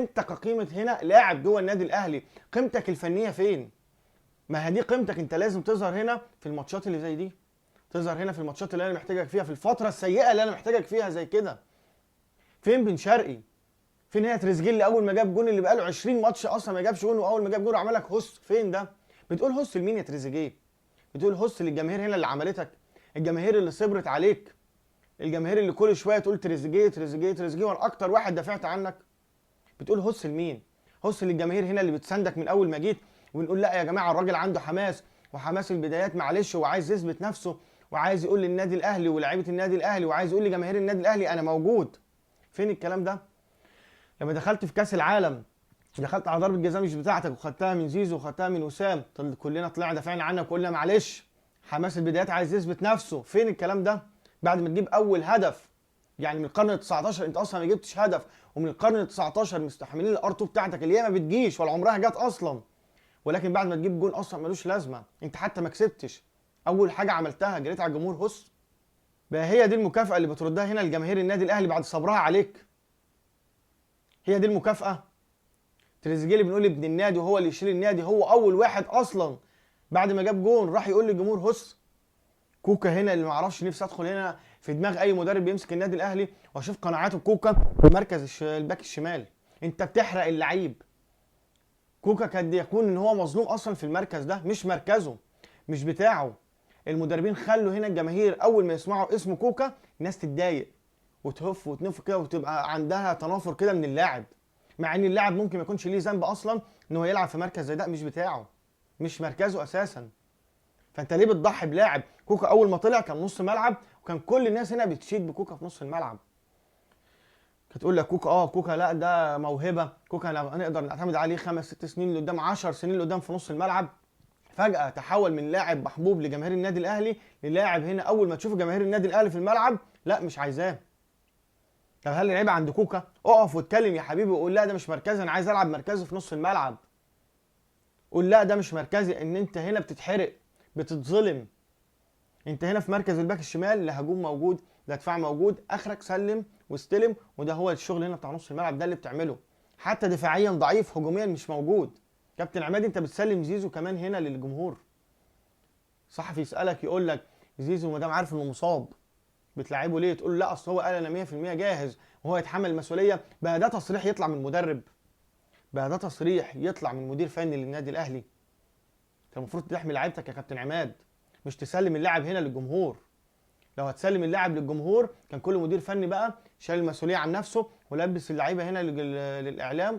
انت كقيمه هنا لاعب جوه النادي الاهلي، قيمتك الفنيه فين؟ ما هي دي قيمتك. انت لازم تظهر هنا في الماتشات اللي زي دي، تظهر هنا في الماتشات اللي انا محتاجك فيها، في الفتره السيئه اللي انا محتاجك فيها زي كده. فين بن شرقي؟ فين هنا تريزيجيه اللي اول ما جاب جون، اللي بقاله 20 ماتش اصلا ما جابش جون، واول ما جاب جون عمل لك هوس؟ فين ده؟ بتقول هوس لمين يا تريزيجيه؟ بتقول هوس للجماهير هنا اللي عملتك، الجماهير اللي صبرت عليك، الجماهير اللي كل شويه تقول تريزيجيه تريزيجيه تريزيجيه، وانا اكتر واحد دافعت عنك. بتقول هوس لمين؟ هوس للجماهير هنا اللي بتساندك من اول ما جيت، ونقول لا يا جماعه الراجل عنده حماس، وحماس البدايات معلش، وعايز يثبت نفسه، وعايز يقول للنادي الاهلي ولاعيبه النادي الاهلي، وعايز يقول لجماهير النادي الاهلي انا موجود. فين الكلام ده؟ لما دخلت في كاس العالم، دخلت على ضربه جزاء مش بتاعتك، وخدتها من زيزو وخدتها من وسام، كلنا طلعنا دافعنا عنك وقلنا معلش حماس البدايات عايز يثبت نفسه. فين الكلام ده؟ بعد ما تجيب اول هدف، يعني من القرن ال 19 انت اصلا ما جبتش هدف، ومن القرن ال 19 مستحملين الار 2 بتاعتك اللي هي ما بتجيش ولا عمرها جت اصلا، ولكن بعد ما تجيب جون اصلا ملوش لازمه، انت حتى ما كسبتش. اول حاجه عملتها جريت على الجمهور هص. بقى هي دي المكافاه اللي بتردها هنا لجماهير النادي الاهلي بعد صبرها عليك؟ هي دي المكافاه؟ تريزيجيه اللي بنقول ابن النادي وهو اللي يشيل النادي، هو اول واحد اصلا بعد ما جاب جون راح يقول للجمهور هص. كوكا هنا اللي ما اعرفش، نفسي ادخل هنا في دماغ اي مدرب بيمسك النادي الاهلي واشوف قناعاته بكوكا في مركز الباك الشمال. انت بتحرق اللعيب. كوكا قد يكون ان هو مظلوم اصلا في المركز ده، مش مركزه، مش بتاعه. المدربين خلوا هنا الجماهير اول ما يسمعوا اسم كوكا الناس تتضايق وتهف وتنف كده، وتبقى عندها تنافر كده من اللاعب، مع ان اللاعب ممكن ما يكونش ليه ذنب اصلا ان هو يلعب في مركز زي ده مش بتاعه، مش مركزه اساسا. فانت ليه بتضحي بلاعب؟ كوكا اول ما طلع كان نص ملعب، وكان كل الناس هنا بتشيد بكوكا في نص الملعب. كانت تقول لك كوكا كوكا لا ده موهبه، كوكا نقدر نعتمد عليه 5 6 سنين اللي قدام، 10 سنين اللي قدام في نص الملعب. فجاه تحول من لاعب محبوب لجماهير النادي الاهلي للاعب هنا اول ما تشوف جماهير النادي الاهلي في الملعب لا مش عايزاه. طب هل العيب عند كوكا؟ اقف واتكلم يا حبيبي وقول لا ده مش مركزي، انا عايز العب مركزي في نص الملعب. قول لا ده مش مركزي، ان انت هنا بتتحرق، بتتظلم. انت هنا في مركز الباك الشمال، لا هجوم موجود لا دفاع موجود، اخرك سلم واستلم، وده هو الشغل هنا بتاع نص الملعب، ده اللي بتعمله. حتى دفاعيا ضعيف، هجوميا مش موجود. كابتن عماد انت بتسلم زيزو كمان هنا للجمهور. صحفي يسالك يقول لك زيزو ما دام عارف انه مصاب بتلعبه ليه؟ تقول له لا اصل هو قال انا 100% جاهز وهو يتحمل المسؤوليه. بقى ده تصريح يطلع من مدرب؟ بقى ده تصريح يطلع من مدير فني للنادي الاهلي؟ انت المفروض تحمي لعيبتك يا كابتن عماد، مش تسلم اللاعب هنا للجمهور. لو هتسلم اللاعب للجمهور كان كل مدير فني بقى شايل المسؤوليه عن نفسه ولبس اللعيبه هنا للاعلام